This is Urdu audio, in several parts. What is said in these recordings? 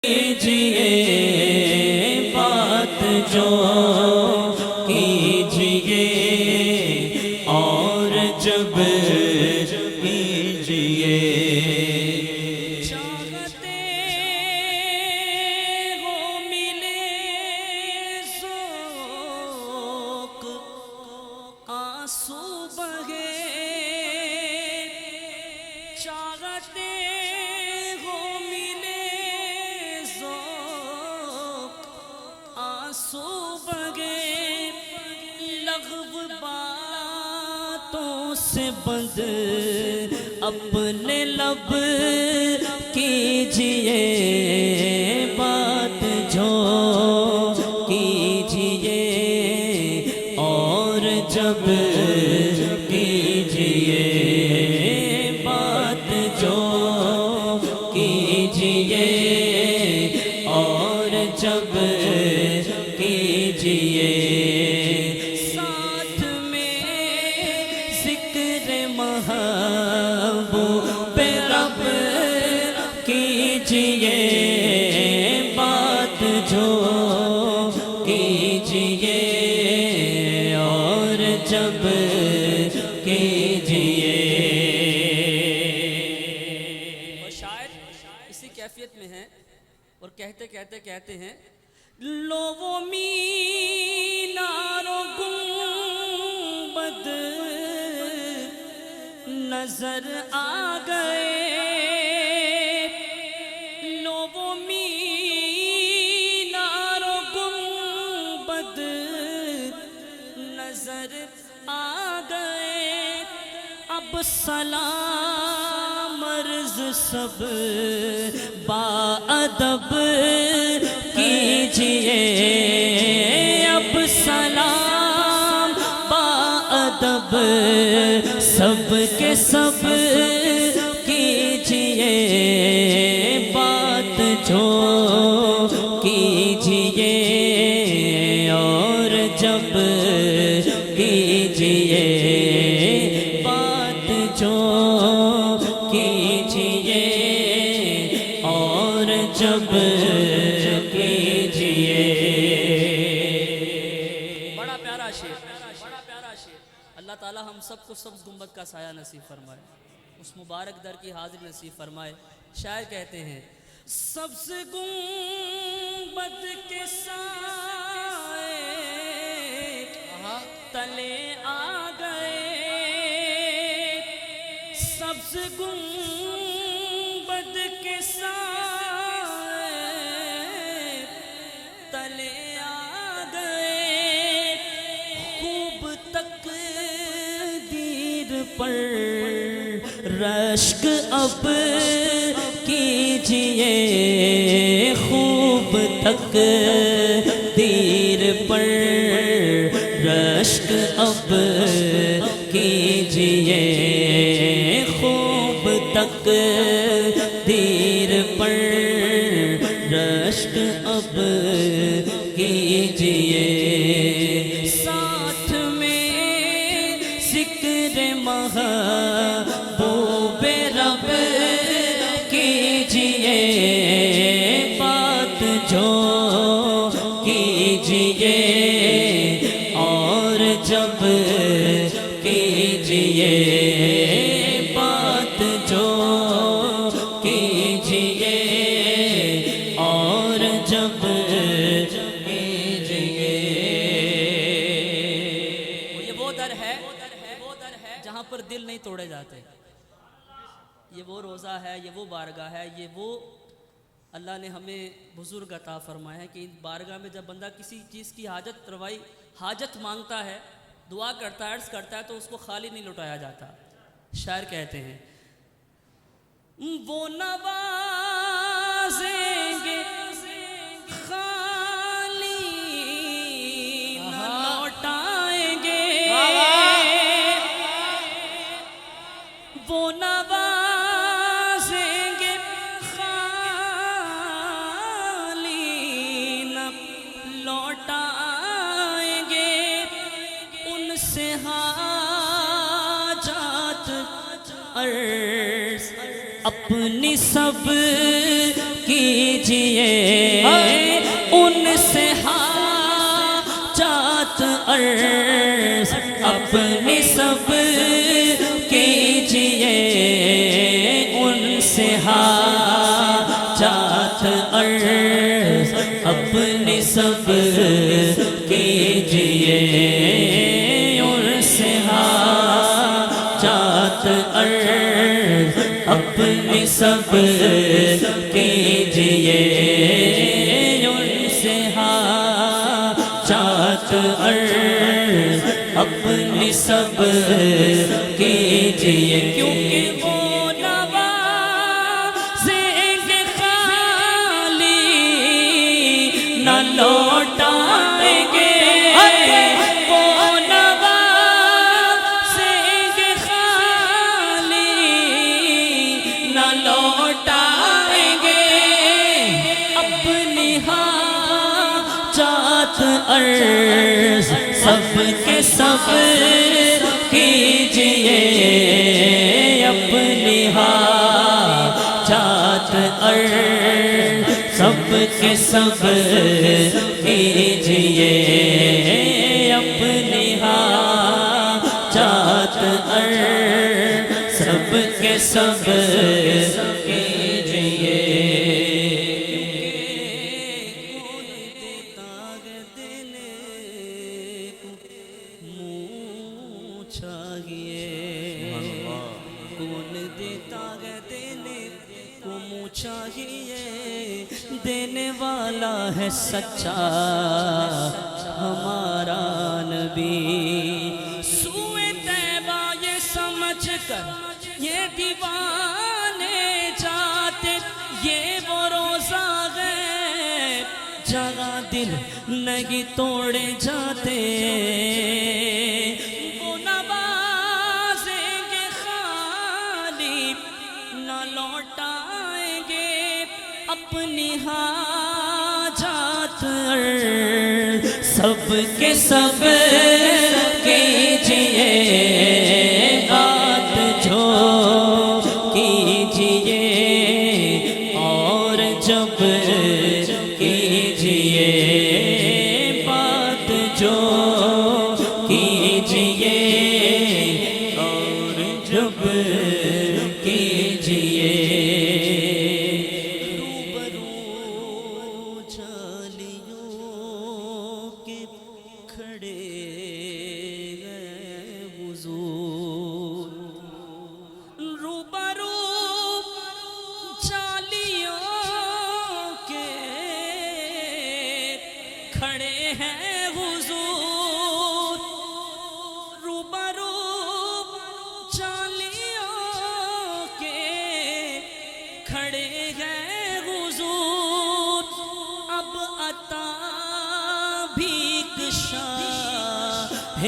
کیجئے بات جو کیجئے اور جب کیجئے چاہتے ہو ملے ذوق آنسو بہے چاہتے ہو ملے ذوق آنسو بہے لغو باتوں سے بند اپنے لب کیجئے بات جو کیجئے اور جب کیجئے بات جو کیجئے اور جب کیجئے ساتھ میں ذکر محبوب رب کیجئے بات جو کیجئے اور جب کیجئے اور شاعر اسی کیفیت میں ہیں اور کہتے ہیں لو وہ مینار و گنبد نظر آ گئے لو وہ مینار و گنبد نظر آ گئے اب سلام عرض سب باادب کیجئے اب سلام باادب سب کے سب کیجئے بات جو کیجئے اور جب کیجئے بات جو کیجئے اور جب کیجئے بڑا پیارا شعر اللہ تعالی ہم سب کو سبز گنبد کا سایہ نصیب فرمائے اس مبارک در کی حاضر نصیب فرمائے شاعر کہتے ہیں سبز گنبد کے سائے تلے آ گئے سبز گنبد کے سائے تلے آ گئے خوب تقدیر پر رشک اب کیجئے خوب تقدیر پر رشک اب کیجئے خوب تقدیر پر رشک اب کیجئے ساتھ میں ذکر محبوب رب کیجئے بات جو کیجئے اور جب کیجئے بات جو کیجئے اور جب کیجئے یہ وہ در ہے جہاں پر دل نہیں توڑے جاتے یہ وہ روزہ ہے یہ وہ بارگاہ ہے یہ وہ اللہ نے ہمیں بزرگ عطا فرمایا ہے کہ ان بارگاہ میں جب بندہ کسی چیز کی حاجت روائی حاجت مانگتا ہے دعا کرتا ہے عرض کرتا ہے تو اس کو خالی نہیں لٹایا جاتا شاعر کہتے ہیں وہ نوازیں گے خالی نہ لوٹائیں گے وہ نوازیں گے خالی نہ لوٹائیں گے ان سے حاجات عرض اپنی سب کیجئے ان سے حاجات عرض اپنی سب کیجئے ان سے حاجات عرض اپنی سب کیجئے ان سے حاجات عرض اپنی سب کیجئے ان سے حاجات عرض اپنی سب کیجئے کیونکہ وہ نوازیں گے خالی نہ لوٹائیں گے وہ نوازیں گے خالی نہ لوٹائیں گے اپنی حاجات عرض سب کے سب کیجئے اپنی حاجات عرض سب کے سب کیجئے اپنی حاجات عرض سب کے سب کیجئے کون دیتا ہے دینے کو منہ چاہیے دینے والا ہے سچا ہمارا نبی سوئے طیبہ یہ سمجھ کر یہ دیوانے جاتے یہ وہ روزہ ہے جگہ دل نہیں توڑے جاتے وہ نوازیں گے خالی نہ لوٹائیں گے اپنی حاجات عرض سب کے سب کیجئے بات جو کیجئے اور جب کیجئے بات جو کیجئے اور جب کیجئے روبرو چالیوں کے کھڑے ہیں حضور روبرو چالیوں کے کھڑے ہیں حضور روبرو چالیوں کے کھڑے ہیں حضور اب عطا بھیک شاہ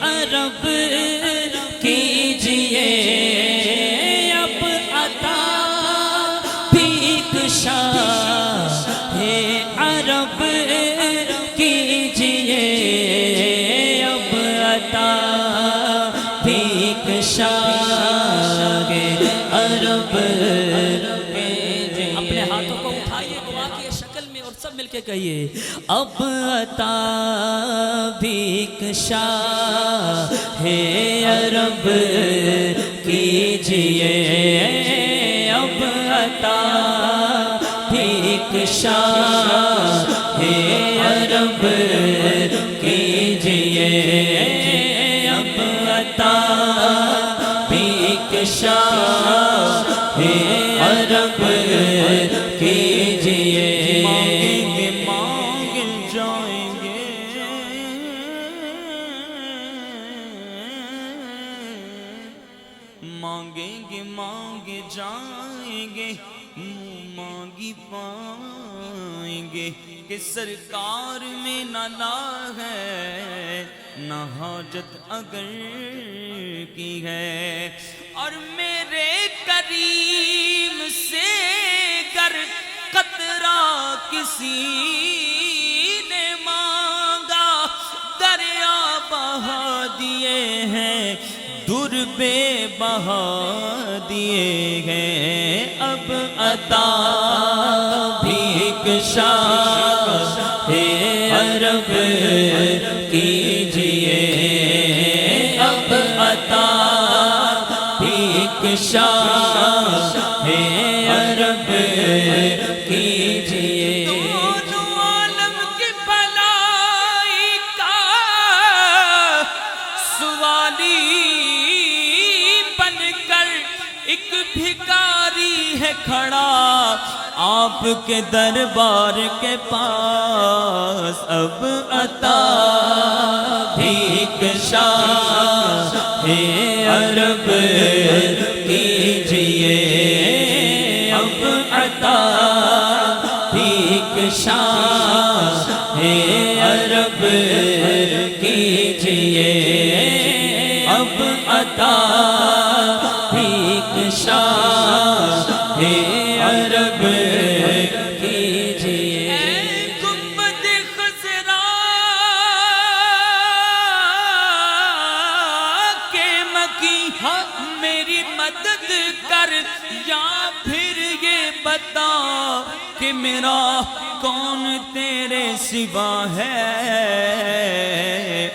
عرب کیجئے اب عطا بھیک شاہ عرب کیجئے اب عطا بھیک شاہ عرب اپنے ہاتھوں کو اٹھائیے دعا کی شکل میں اور سب مل کے کہیے اب عطا بھیک شاہ عرب کیجئے اب عطا بھیک شاہ عرب کیجئے اب عطا بھیک شاہ عرب کیجئے مانگ جائیں گے مانگیں گے مانگ جائیں گے مانگی پائیں گے کہ سرکار میں نہ لا ہے نہ حاجت اگر کی ہے اور میرے کریم سے گر قطرہ کسی نے مانگا دریا بہا دیے ہیں در بے بہا دیے ہیں اب عطا شاہ عرب کیجئے اب عطا ایک شاہ عرب کیجئے دونوں عالم کی بھلائی کا سوالی بن کر ایک بھکاری ہے کھڑا آپ کے دربار کے پاس اب عطا ایک شاہ عرب کیجئے اب عطا ایک شاہ عرب کیجئے اب عطا ایک شاہ عرب کیجئے گنبد خضرا کے مکی میری مدد کر یا پھر یہ بتا کہ میرا کون تیرے سوا ہے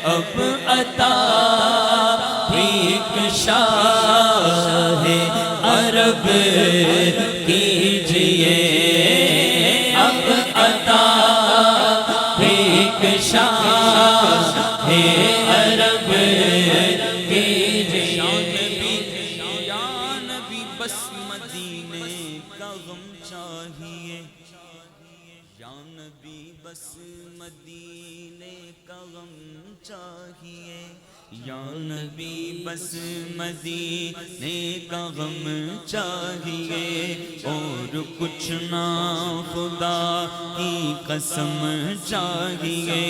اب عطا ایک شاہ عرب کیجئے اب عطا ایک شاہ عرب کیجئے یا نبی بس مدینے کا غم چاہیے یا نبی بس مدینے کا غم چاہیے یا نبی بس مدینے کا غم چاہیے اور کچھ نہ خدا کی قسم چاہیے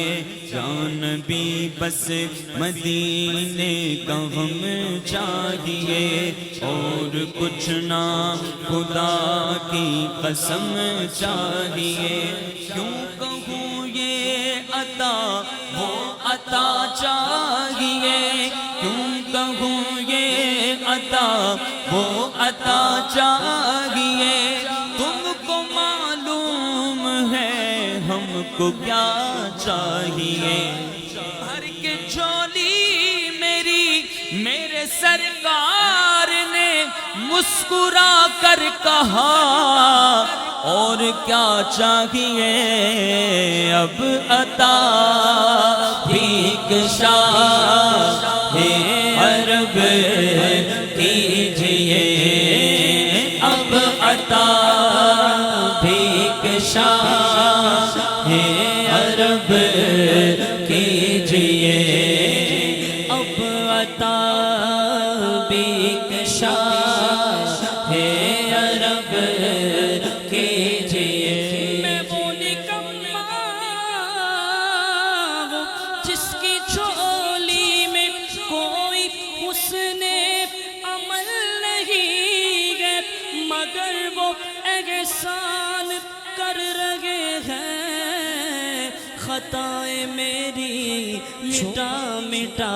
یا نبی بس مدینے کا غم چاہیے اور کچھ نہ خدا کی قسم چاہیے کیوں کہوں یہ عطا وہ عطا چاہیے کیوں کہوں یہ عطا وہ عطا چاہیے تم کو معلوم ہے ہم کو کیا چاہیے بھر کے جھولی میری میرے سرکار نے مسکرا کر کہا اور کیا چاہیے اب عطا ایک شاہ عرب کیجئے اب عطا ایک شاہ عرب کیجئے اب عطا ایک شاہ عرب کیجئے میں وہ نکما ہوں جس کی جھولی میں کوئی حسن عمل نہیں ہے مگر وہ احسان کر رہے ہیں خطائیں میری مٹا مٹا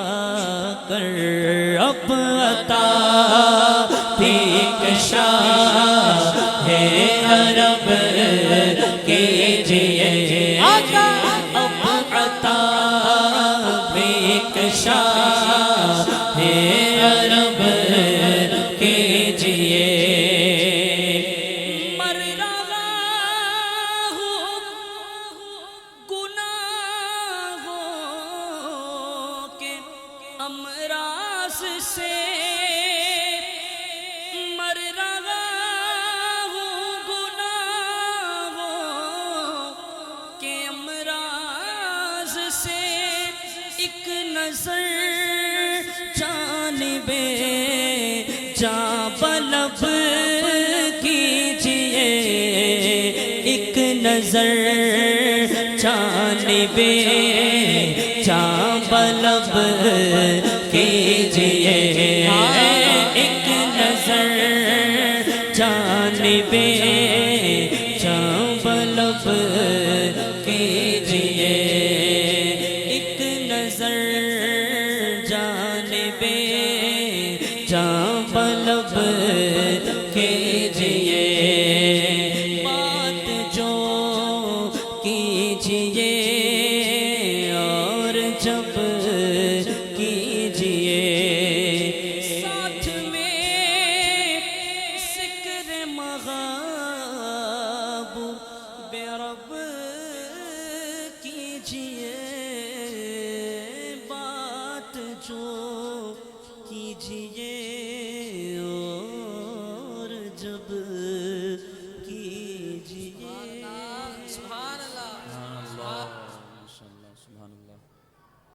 کر اب عطا ایک شاہ عرب کیجئے اب عطا ایک شاہ عرب کیجئے مر رہا ہوں گناہوں کے امراض سے مر رہا ہوں گناہوں کے امراض سے ایک نظر جانب جاں بلب کیجئے ایک نظر جانب جاں بلب کیجئے ایک نظر جانب جاں بلب کیجئے ایک نظر جانب جاں بلب کیجئے بات جو کیجئے اور جب کیجئے ساتھ میں ذکر مغاب بے رب کیجئے بات جو کیجئے اور جب کیجئے